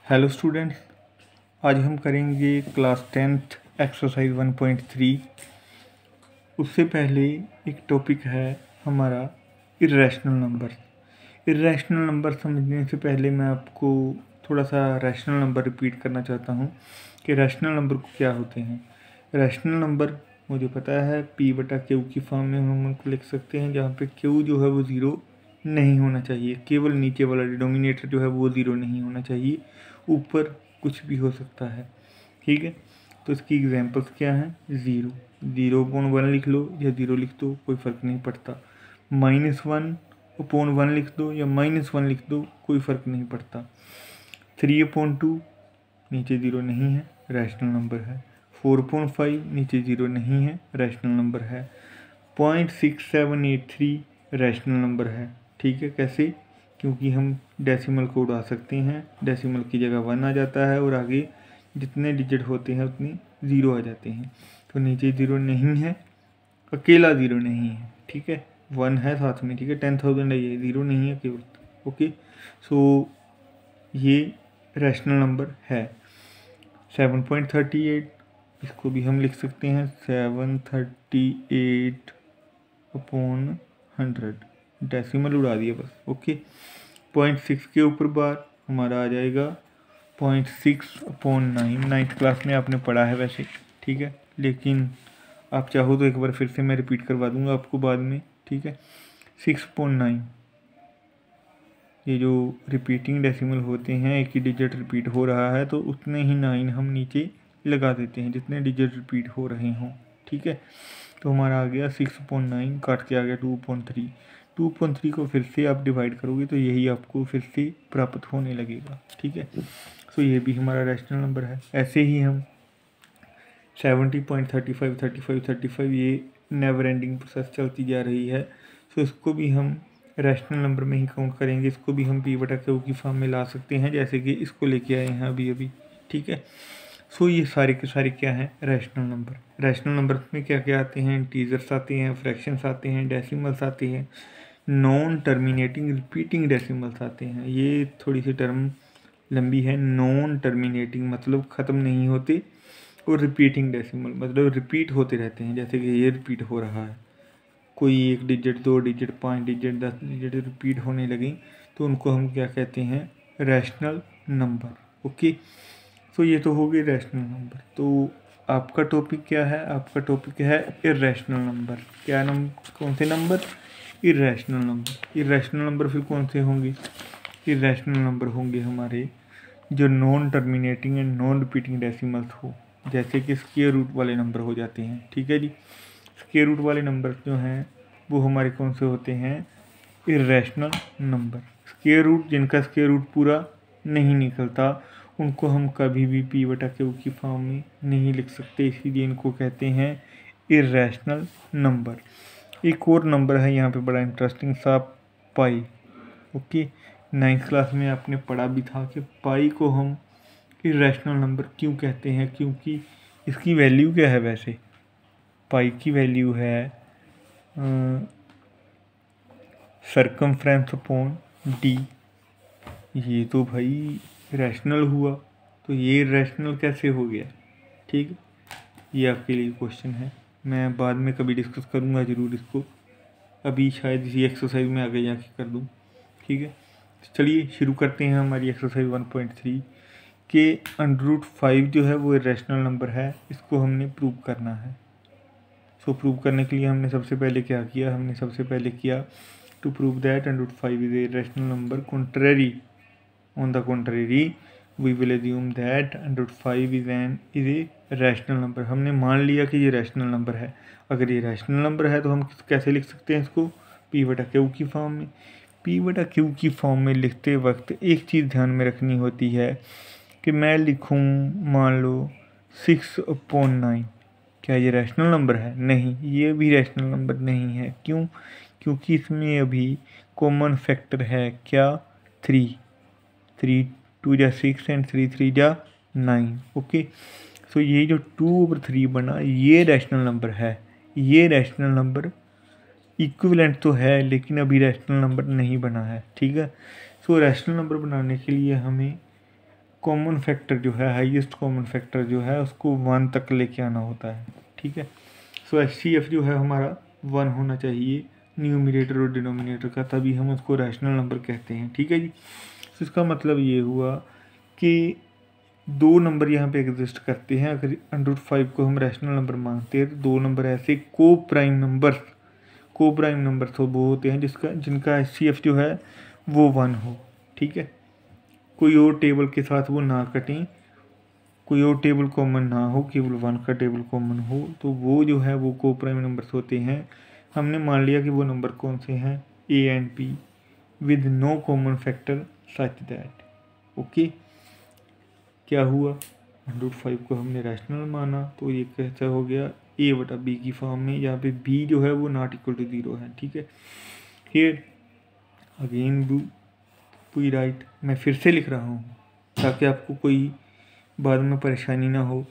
Hello students, आज हम करेंगे क्लास 10th एक्सरसाइज 1.3। उससे पहले एक टॉपिक है हमारा इर्रेशनल नंबर। इर्रेशनल नंबर समझने से पहले मैं आपको थोड़ा सा रैशनल नंबर रिपीट करना चाहता हूँ कि रैशनल नंबर को क्या होते हैं। रैशनल नंबर मुझे पता है P/Q की फॉर्म में हम उनको लिख सकते हैं, जहाँ पे Q जो है वो ज़ीरो नहीं होना चाहिए, केवल नीचे वाला डिनोमिनेटर जो है वो ज़ीरो नहीं होना चाहिए, ऊपर कुछ भी हो सकता है। ठीक है, तो इसकी एग्जांपल्स क्या हैं? ज़ीरो, 0/1 लिख लो या ज़ीरो लिख दो, कोई फ़र्क नहीं पड़ता। -1/1 लिख दो या -1 लिख दो, कोई फ़र्क नहीं पड़ता। 3/2 नीचे ज़ीरो नहीं है, रैशनल नंबर है। 4/5 नीचे ज़ीरो नहीं है, रैशनल नंबर है। 0.6783 रैशनल नंबर है। ठीक है, कैसे? क्योंकि हम डेसिमल को उड़ा सकते हैं, डेसिमल की जगह 1 आ जाता है और आगे जितने डिजिट होते हैं उतने ज़ीरो आ जाते हैं। तो नीचे ज़ीरो नहीं है, अकेला ज़ीरो नहीं है। ठीक है, 1 है साथ में। ठीक है, 10,000 है, ये ज़ीरो नहीं है केवल। ओके, सो ये रैशनल नंबर है। 7.38 इसको भी हम लिख सकते हैं 738/100, डेसिमल उड़ा दिया बस। ओके, 0.6 के ऊपर बार हमारा आ जाएगा 0.6/9। 9th क्लास में आपने पढ़ा है वैसे। ठीक है, लेकिन आप चाहो तो एक बार फिर से मैं रिपीट करवा दूंगा आपको बाद में। ठीक है, 6.9, ये जो रिपीटिंग डेसिमल होते हैं, एक ही डिजिट रिपीट हो रहा है तो उतने ही 9 हम नीचे लगा देते हैं जितने डिजिट रिपीट हो रहे हों। ठीक है, तो हमारा आ गया 6.9, काट के आ गया 2.3। 2.3 को फिर से आप डिवाइड करोगे तो यही आपको फिर से प्राप्त होने लगेगा। ठीक है, सो ये भी हमारा रैशनल नंबर है। ऐसे ही हम 70.35 35 35 ये नेवर एंडिंग प्रोसेस चलती जा रही है। सो इसको भी हम रैशनल नंबर में ही काउंट करेंगे। इसको भी हम P/Q की फॉर्म में ला सकते हैं, जैसे कि इसको लेके आए हैं अभी अभी। ठीक है, सो ये सारे के सारे क्या हैं? Rational number. रैशनल नंबर में क्या क्या आते हैं? इंटीजर्स आते हैं, फ्रैक्शंस आते हैं, डेसिमल्स आते हैं, नॉन टर्मिनेटिंग रिपीटिंग डेसिमल्स आते हैं। ये थोड़ी सी टर्म लंबी है। नॉन टर्मिनेटिंग मतलब ख़त्म नहीं होते, और रिपीटिंग डेसिमल मतलब रिपीट होते रहते हैं, जैसे कि ये रिपीट हो रहा है। कोई 1 digit, 2 digit, 5 digit, 10 digit repeat होने लगी तो उनको हम क्या कहते हैं? Rational number. ओके, तो ये तो हो गए रैशनल नंबर। तो आपका टॉपिक क्या है? आपका टॉपिक है इर्रेशनल नंबर। क्या नंबर? कौन से number? Irrational number. Irrational number फिर कौन से होंगे? इर्रेशनल नंबर होंगे हमारे जो non terminating and non repeating decimals हो, जैसे कि स्क्वायर रूट वाले नंबर हो जाते हैं। ठीक है जी, स्क्वायर रूट वाले नंबर जो हैं वो हमारे कौन से होते हैं? Irrational number. स्क्वायर रूट, जिनका स्क्वायर रूट पूरा नहीं निकलता, उनको हम कभी भी P/Q की फॉर्म में नहीं लिख सकते, इसीलिए इनको कहते हैं इर्रेशनल नंबर। एक और नंबर है यहाँ पे बड़ा इंटरेस्टिंग सा, पाई। ओके, 9th क्लास में आपने पढ़ा भी था कि पाई को हम इर्रेशनल नंबर क्यों कहते हैं, क्योंकि इसकी वैल्यू क्या है? वैसे पाई की वैल्यू है circumference/d। ये तो भाई रैशनल हुआ, तो ये रैशनल कैसे हो गया? ठीक, ये आपके लिए क्वेश्चन है। मैं बाद में कभी डिस्कस करूँगा ज़रूर इसको, अभी शायद इसी एक्सरसाइज में आगे जाके कर दूँ। ठीक है, चलिए शुरू करते हैं हमारी एक्सरसाइज 1.3 के √5 जो है वो इर्रेशनल नंबर है, इसको हमने प्रूव करना है। सो प्रूव करने के लिए हमने सबसे पहले क्या किया? हमने सबसे पहले किया to prove that √5 is a rational number contrary, on the contrary we will assume that √5 is a rational number. हमने मान लिया कि ये रैशनल नंबर है। अगर ये रैशनल नंबर है तो हम कैसे लिख सकते हैं इसको? P/Q की फॉर्म में। P/Q की फॉर्म में लिखते वक्त एक चीज़ ध्यान में रखनी होती है कि मैं लिखूँ मान लो 6/9, क्या ये रैशनल नंबर है? नहीं, ये भी रैशनल नंबर नहीं है। क्यों? क्योंकि इसमें अभी कॉमन फैक्टर है क्या? 3। 3 2 जा 6 एंड 3 3 जा 9। ओके, सो ये जो 2/3 बना ये रैशनल नंबर है। ये रैशनल नंबर इक्विवेलेंट तो है लेकिन अभी रैशनल नंबर नहीं बना है। ठीक है, सो रैशनल नंबर बनाने के लिए हमें कॉमन फैक्टर जो है, हाईएस्ट कॉमन फैक्टर जो है उसको 1 तक लेके आना होता है, ठीक है। सो HCF जो है हमारा 1 होना चाहिए न्यूमरेटर और डिनोमिनेटर का, तभी हम उसको रैशनल नंबर कहते हैं, ठीक है जी। तो इसका मतलब ये हुआ कि 2 नंबर यहाँ पे एग्जिस्ट करते हैं। अगर √5 को हम रैशनल नंबर मानते हैं तो 2 नंबर ऐसे को प्राइम नंबर्स तो वो होते हैं जिनका HCF जो है वो 1 हो, ठीक है। कोई और टेबल के साथ वो ना कटें, कोई और टेबल कॉमन ना हो, केवल 1 का टेबल कॉमन हो, तो वो जो है वो को प्राइम नंबर्स होते हैं। हमने मान लिया कि वो नंबर कौन से हैं, A and P with no common factor such that, okay. क्या हुआ, 105 को हमने रैशनल माना तो ये कैसा हो गया, A/B की फॉर्म में। यहाँ पे B जो है वो नॉट इक्वल टू 0 है, ठीक है। हियर अगेन वी राइट, मैं फिर से लिख रहा हूँ ताकि आपको कोई बाद में परेशानी ना हो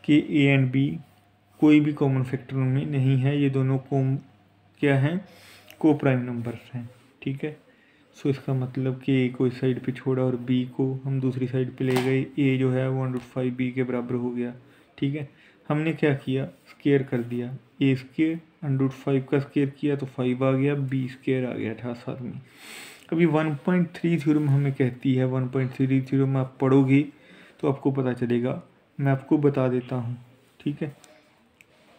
कि A एंड B कोई भी कॉमन फैक्टर में नहीं है, ये दोनों क्या हैं, को प्राइम नंबर्स हैं, ठीक है। सो इसका मतलब कि A को इस साइड पे छोड़ा और B को हम दूसरी साइड पे ले गए, A जो है 1/5 B के बराबर हो गया, ठीक है। हमने क्या किया, स्केयर कर दिया, A स्केयर √5 का स्केयर किया तो 5 आ गया, B स्केयर आ गया था साथ में। अभी 1.3 थ्योरम हमें कहती है, 1.3 थ्योरम आप पढ़ोगे तो आपको पता चलेगा, मैं आपको बता देता हूँ, ठीक है।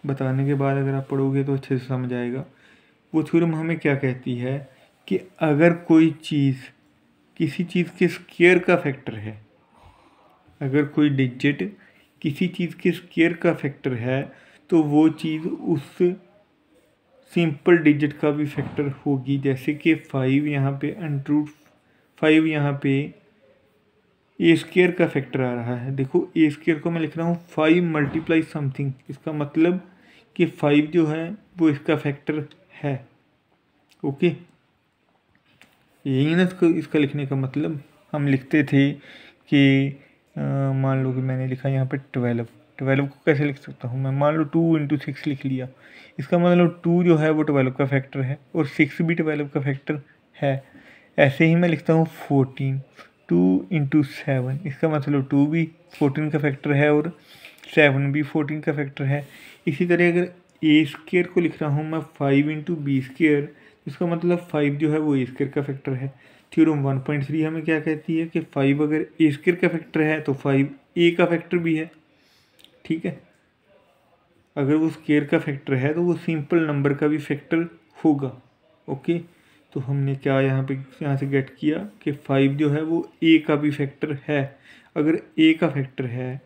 बताने के बाद अगर आप पढ़ोगे तो अच्छे से समझ आएगा। वो थ्योरम हमें क्या कहती है कि अगर कोई चीज़ किसी चीज़ के स्क्वायर का फैक्टर है, अगर कोई डिजिट किसी चीज़ के स्क्वायर का फैक्टर है तो वो चीज़ उस सिंपल डिजिट का भी फैक्टर होगी। जैसे कि 5 यहाँ पे √5 यहाँ पे A स्क्वायर का फैक्टर आ रहा है। देखो A स्क्वायर को मैं लिख रहा हूँ 5 मल्टीप्लाई समथिंग, इसका मतलब कि 5 जो है वो इसका फैक्टर है, ओके। यही ना इसका लिखने का मतलब। हम लिखते थे कि मान लो कि मैंने लिखा यहाँ पे 12 को कैसे लिख सकता हूँ मैं, मान लो 2 × 6 लिख लिया, इसका मतलब 2 जो है वो 12 का फैक्टर है और 6 भी 12 का फैक्टर है। ऐसे ही मैं लिखता हूँ 14, 2 × 7, इसका मतलब 2 भी 14 का फैक्टर है और 7 भी 14 का फैक्टर है। इसी तरह अगर A स्क्वायर को लिख रहा हूँ मैं 5 × B स्क्वायर, इसका मतलब 5 जो है वो A स्क्वायर का फैक्टर है। थ्योरम 1.3 हमें क्या कहती है कि 5 अगर A स्क्वायर का फैक्टर है तो 5 A का फैक्टर भी है, ठीक है। अगर वो स्क्वायर का फैक्टर है तो वो सिंपल नंबर का भी फैक्टर होगा, ओके। तो हमने क्या यहाँ से गेट किया कि 5 जो है वो A का भी फैक्टर है। अगर A का फैक्टर है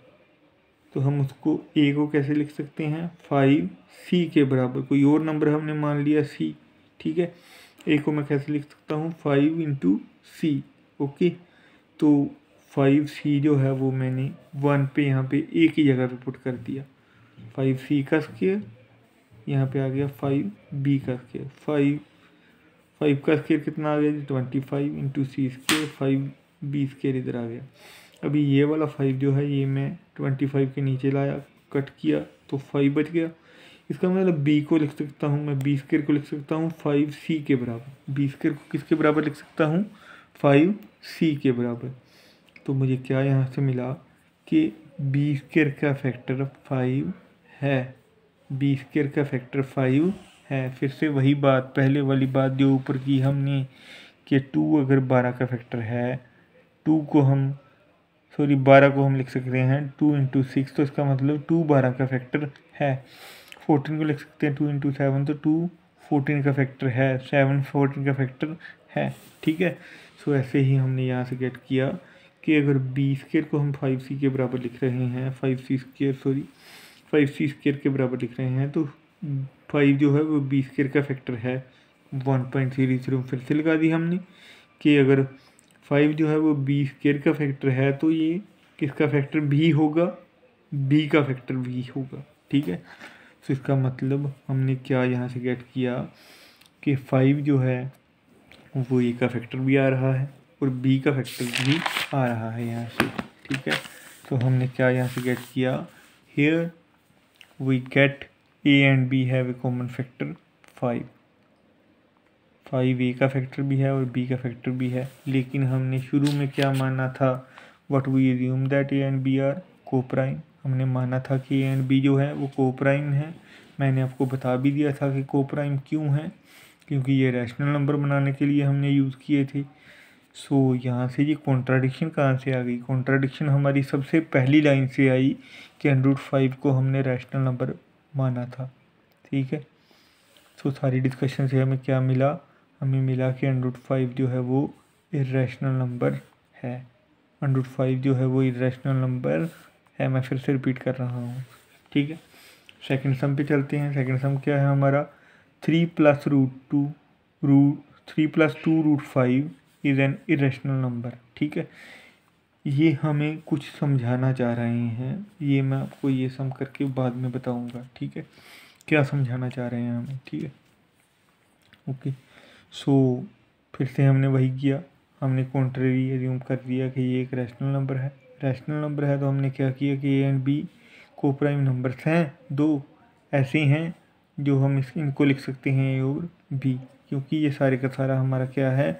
तो हम उसको A को कैसे लिख सकते हैं, 5C के बराबर। कोई और नंबर हमने मान लिया C, ठीक है। A को मैं कैसे लिख सकता हूँ, 5 × C, ओके। तो 5C जो है वो मैंने 1 पे यहाँ पे A की जगह पे पुट कर दिया, 5C का स्क्वायर यहाँ पे आ गया 5B का स्क्वायर। 5 का स्क्वायर कितना आ गया जी, 25 × C स्क्वायर, 5B स्क्वायर इधर आ गया। अभी ये वाला 5 जो है ये मैं 25 के नीचे लाया, कट किया तो 5 बच गया। इसका मतलब B को लिख सकता हूँ मैं, B स्क्वायर को लिख सकता हूँ 5C के बराबर। B स्क्वायर को किसके बराबर लिख सकता हूँ, 5C के बराबर। तो मुझे क्या यहाँ से मिला कि B स्क्वायर का फैक्टर 5 है, B स्क्वायर का फैक्टर 5 है। फिर से वही बात, पहले वाली बात जो ऊपर की हमने कि 2 अगर 12 का फैक्टर है, 12 को हम लिख सकते हैं 2 × 6, तो इसका मतलब 2 12 का फैक्टर है। 14 को लिख सकते हैं 2 × 7, तो 2 14 का फैक्टर है, 7 14 का फैक्टर है, ठीक है। सो ऐसे ही हमने यहाँ से गेट किया कि अगर B स्क्वायर को हम 5C के बराबर लिख रहे हैं, 5C स्क्वायर के बराबर लिख रहे हैं, तो 5 जो है वो B स्क्वायर का फैक्टर है। 1.3 फिर से लगा दी हमने कि अगर 5 जो है वो B स्क्वायर का फैक्टर है तो ये किसका फैक्टर भी होगा, B का फैक्टर भी होगा, ठीक है। तो इसका मतलब हमने क्या यहाँ से गेट किया कि 5 जो है वो A का फैक्टर भी आ रहा है और B का फैक्टर भी आ रहा है यहाँ से, ठीक है। तो हमने क्या यहाँ से गेट किया, here we get A and B have a common factor 5 A का फैक्टर भी है और B का फैक्टर भी है। लेकिन हमने शुरू में क्या माना था, what we assume that a and b are coprime, हमने माना था कि ए एंड बी जो है वो को प्राइम है। मैंने आपको बता भी दिया था कि को प्राइम क्यों है, क्योंकि ये रैशनल नंबर बनाने के लिए हमने यूज़ किए थे। सो यहाँ से ये कॉन्ट्राडिक्शन कहाँ से आ गई? कॉन्ट्राडिक्शन हमारी सबसे पहली लाइन से आई कि √5 को हमने रैशनल नंबर माना था। ठीक है, सो सारी डिस्कशन से हमें क्या मिला? हमें मिला कि √5 जो है वो इर्रेशनल नंबर है। √5 जो है वो इर्रेशनल नंबर है। मैं फिर से रिपीट कर रहा हूँ। ठीक है, सेकंड सम पे चलते हैं। सेकंड सम क्या है हमारा? 3 + √2 इज़ एन इरेशनल नंबर। ठीक है, ये हमें कुछ समझाना चाह रहे हैं। ये मैं आपको ये सम करके बाद में बताऊंगा। ठीक है, क्या समझाना चाह रहे हैं हमें। ठीक है, ओके। सो फिर से हमने वही किया, हमने कॉन्ट्रेरी एज्यूम कर दिया कि ये एक रैशनल नंबर है। रैशनल नंबर है तो हमने क्या किया कि ए एंड बी को प्राइम नंबर्स हैं, दो ऐसे हैं जो हम इनको लिख सकते हैं ए और बी, क्योंकि ये सारे का सारा हमारा क्या है?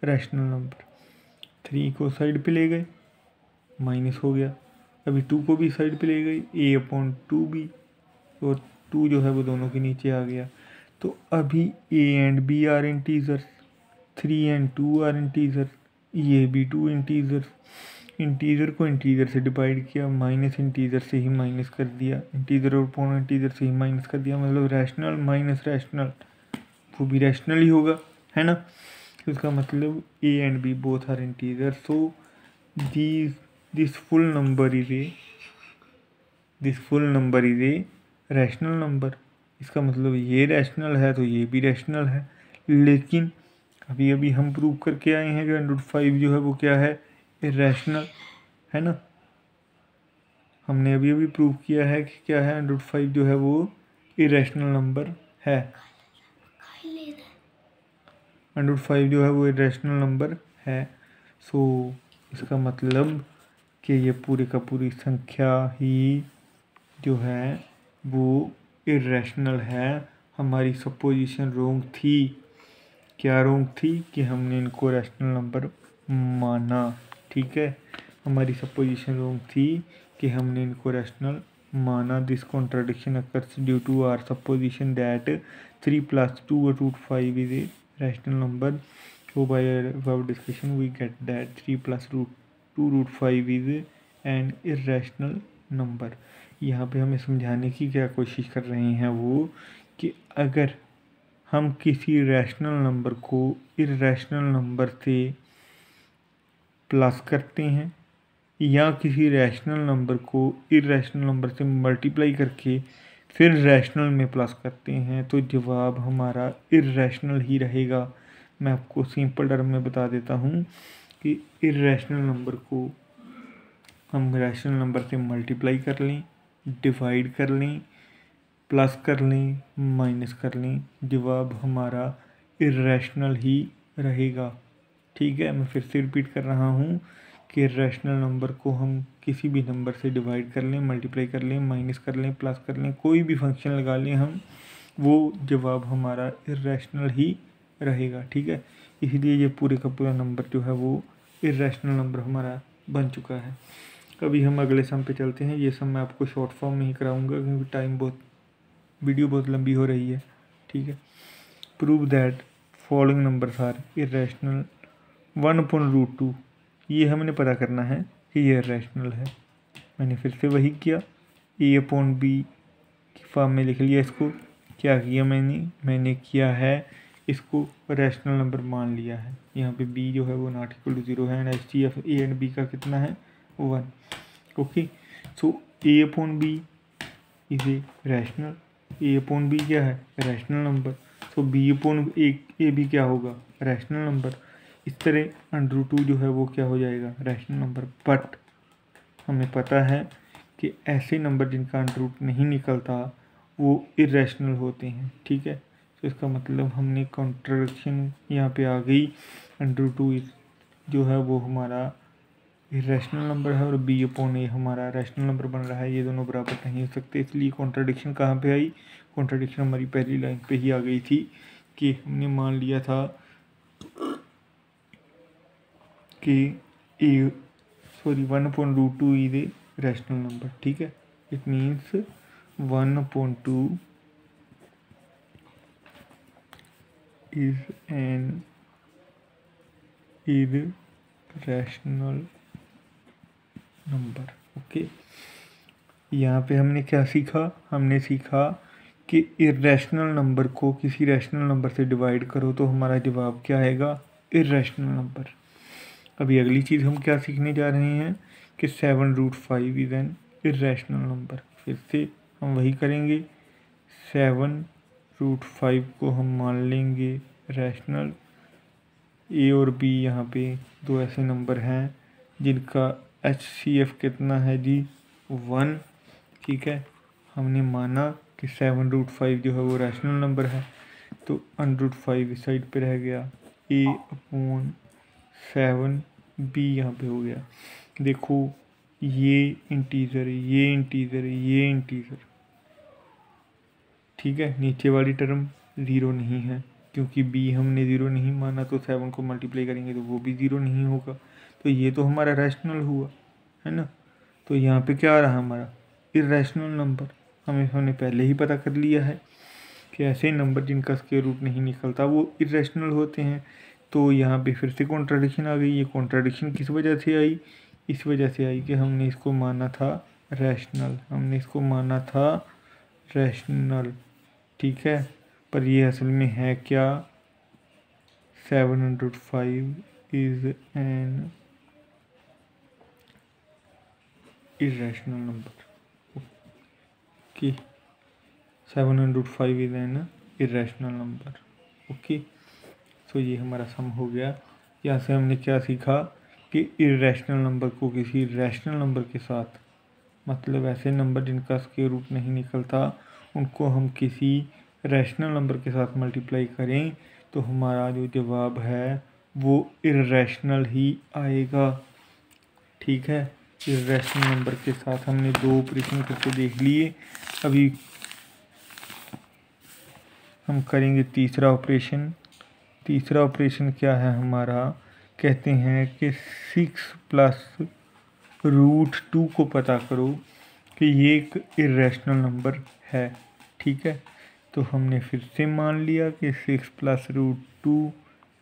Rational number. 3 को साइड पे ले गए, माइनस हो गया। अभी 2 को भी साइड पे ले गए, a/2b, और 2 जो है वो दोनों के नीचे आ गया। तो अभी a and b are integers, 3 and 2 are integer, ये भी 2 इंटीजर। इंटीजर को इंटीजर से डिवाइड किया, माइनस इंटीजर से ही माइनस कर दिया, इंटीजर और पॉन इंटीजर से ही माइनस कर दिया, मतलब रैशनल माइनस रैशनल, वो भी रैशनल ही होगा, है ना। तो इसका मतलब a and b both are integer, so this full number is a rational number. इसका मतलब ये रैशनल है तो ये भी रैशनल है। लेकिन अभी अभी हम प्रूव करके आए हैं कि √5 जो है वो क्या है? इरेशनल, है ना। हमने अभी अभी प्रूव किया है कि क्या है? √5 जो है वो इरेशनल नंबर है। √5 जो है वो इरेशनल नंबर है। सो इसका मतलब कि ये पूरी का पूरी संख्या ही जो है वो इरेशनल है। हमारी सपोजिशन रोंग थी। क्या रोंग थी? कि हमने इनको रैशनल नंबर माना। ठीक है, हमारी सपोजिशन रोंग थी कि हमने इनको रैशनल माना। This contradiction occurs due to our supposition that 3 + 2 √5 is a rational number. So by our discussion we get that 3 + √2 √5 is an irrational number। यहाँ पे हमें समझाने की क्या कोशिश कर रहे हैं वो, कि अगर हम किसी रैशनल नंबर को इर्रेशनल नंबर से प्लस करते हैं या किसी रैशनल नंबर को इर्रेशनल नंबर से मल्टीप्लाई करके फिर रैशनल में प्लस करते हैं तो जवाब हमारा इर्रेशनल ही रहेगा। मैं आपको सिंपल टर्म में बता देता हूँ कि इर्रेशनल नंबर को हम रैशनल नंबर से मल्टीप्लाई कर लें, डिवाइड कर लें, प्लस कर लें, माइनस कर लें, जवाब हमारा इर्रेशनल ही रहेगा। ठीक है, मैं फिर से रिपीट कर रहा हूँ कि रैशनल नंबर को हम किसी भी नंबर से डिवाइड कर लें, मल्टीप्लाई कर लें, माइनस कर लें, प्लस कर लें, कोई भी फंक्शन लगा लें हम, वो जवाब हमारा इर्रेशनल ही रहेगा। ठीक है, इसलिए ये पूरे का पूरा नंबर जो है वो इर्रेशनल नंबर हमारा बन चुका है। अभी हम अगले सम पे चलते हैं। ये सम मैं आपको शॉर्ट फॉर्म में ही कराऊंगा क्योंकि वीडियो बहुत लंबी हो रही है। ठीक है, prove that following numbers are irrational 1/√2। ये हमने पता करना है कि ये इर्रेशनल है। मैंने फिर से वही किया, a/b की फॉर्म में लिख लिया इसको। क्या किया मैंने किया है इसको रैशनल नंबर मान लिया है। यहाँ पे b जो है वो ≠ 0 है and HCF a and b का कितना है? 1। Okay, so a/b is a rational. a/b क्या है? Rational number. सो b/a भी क्या होगा? Rational number. इस तरह √2 जो है वो क्या हो जाएगा? Rational number. बट हमें पता है कि ऐसे नंबर जिनका √2 नहीं निकलता वो इरेशनल होते हैं। ठीक है, तो इसका मतलब हमने कॉन्ट्रडिक्शन यहाँ पे आ गई। √2 जो है वो हमारा इरेशनल नंबर है और b/a हमारा रैशनल नंबर बन रहा है। ये दोनों बराबर नहीं हो सकते, इसलिए कॉन्ट्रडिक्शन कहाँ पे आई? कॉन्ट्रडिक्शन हमारी पहली लाइन पे ही आ गई थी कि हमने मान लिया था कि sorry 1/√2 is a rational number, ठीक है। It means 1/2 is an irrational number। Okay, यहाँ पे हमने क्या सीखा? हमने सीखा कि इर्रेशनल नंबर को किसी रैशनल नंबर से डिवाइड करो तो हमारा जवाब क्या आएगा? Irrational number. अभी अगली चीज़ हम क्या सीखने जा रहे हैं कि 7√5 इज एन इर्रेशनल नंबर। फिर से हम वही करेंगे, 7√5 को हम मान लेंगे रैशनल। ए और बी यहाँ पे दो ऐसे नंबर हैं जिनका HCF कितना है जी? 1, ठीक है। हमने माना कि 7√5 जो है वो रैशनल नंबर है, तो √5 इस साइड पे रह गया, A/7 बी यहाँ पे हो गया। देखो ये इंटीजर, ये इंटीजर, ये इंटीजर, ठीक है। नीचे वाली टर्म ज़ीरो नहीं है क्योंकि बी हमने ज़ीरो नहीं माना, तो 7 को मल्टीप्लाई करेंगे तो वो भी ज़ीरो नहीं होगा। तो ये तो हमारा रैशनल हुआ, है ना। तो यहाँ पे क्या आ रहा हमारा? Irrational number. हमने पहले ही पता कर लिया है कि ऐसे नंबर जिनका स्क्वायर रूट नहीं निकलता वो इर्रेशनल होते हैं। तो यहाँ पे फिर से कॉन्ट्राडिक्शन आ गई। ये कॉन्ट्राडिक्शन किस वजह से आई? इस वजह से आई कि हमने इसको माना था रैशनल, हमने इसको माना था रैशनल, ठीक है। पर ये असल में है क्या? 705 is an irrational number. Okay, 705 is an irrational number. Okay, तो ये हमारा सम हो गया। यहाँ से हमने क्या सीखा कि इर्रेशनल नंबर को किसी रैशनल नंबर के साथ, मतलब ऐसे नंबर जिनका स्क्वायर रूट नहीं निकलता, उनको हम किसी रैशनल नंबर के साथ मल्टीप्लाई करें तो हमारा जो जवाब है वो इर्रेशनल ही आएगा, ठीक है। इर्रेशनल नंबर के साथ हमने दो ऑपरेशन करके देख लिए। अभी हम करेंगे तीसरा ऑपरेशन। तीसरा ऑपरेशन क्या है हमारा? कहते हैं कि 6+√2 को पता करो कि ये एक इर्रेशनल नंबर है, ठीक है। तो हमने फिर से मान लिया कि 6+√2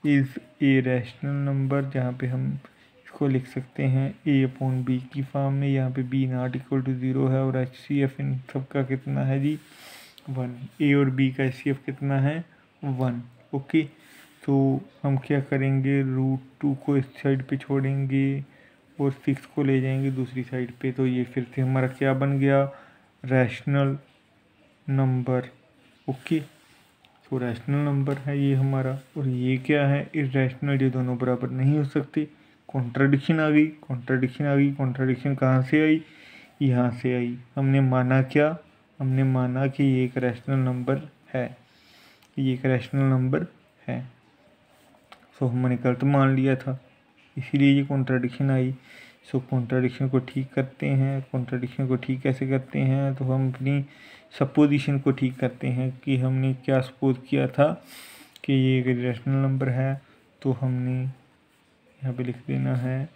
इज़ ए रैशनल नंबर, जहाँ पे हम इसको लिख सकते हैं A/B की फॉर्म में। यहाँ पे B ≠ 0 है और HCF इन सबका कितना है जी? 1। A और B का HCF कितना है? 1। ओके, तो हम क्या करेंगे? √2 को इस साइड पे छोड़ेंगे और 6 को ले जाएंगे दूसरी साइड पे। तो ये फिर से हमारा क्या बन गया? Rational number. ओके, तो रैशनल नंबर है ये हमारा। और ये क्या है? इर्रेशनल। ये दोनों बराबर नहीं हो सकते। कॉन्ट्राडिक्शन आ गई, कॉन्ट्राडिक्शन आ गई। कॉन्ट्राडिक्शन कहाँ से आई? यहाँ से आई। हमने माना क्या? हमने माना कि ये एक रैशनल नंबर है, ये एक रैशनल नंबर है। सो हमने गलत मान लिया था, इसीलिए ये कॉन्ट्राडिक्शन आई। सो कॉन्ट्राडिक्शन को ठीक करते हैं। कॉन्ट्राडिक्शन को ठीक कैसे करते हैं? तो हम अपनी सपोजिशन को ठीक करते हैं कि हमने क्या सपोज किया था कि ये एक रैशनल नंबर है। तो हमने यहाँ पे लिख देना है,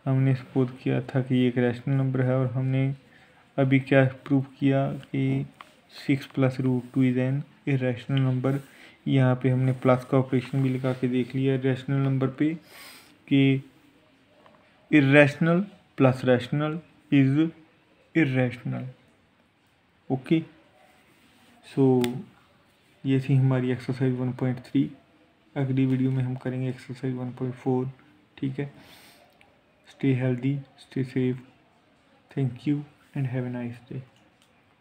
हमने सपोज किया था कि ये एक रैशनल नंबर है। और हमने अभी क्या प्रूव किया कि 6+√2 इज एन इर्रेशनल नंबर। यहाँ पे हमने प्लस का ऑपरेशन भी लगा के देख लिया रैशनल नंबर पे कि irrational plus rational is irrational. Okay, so ये थी हमारी एक्सरसाइज 1.3। अगली वीडियो में हम करेंगे एक्सरसाइज 1.4, ठीक है। Stay healthy, stay safe, thank you and have a nice day.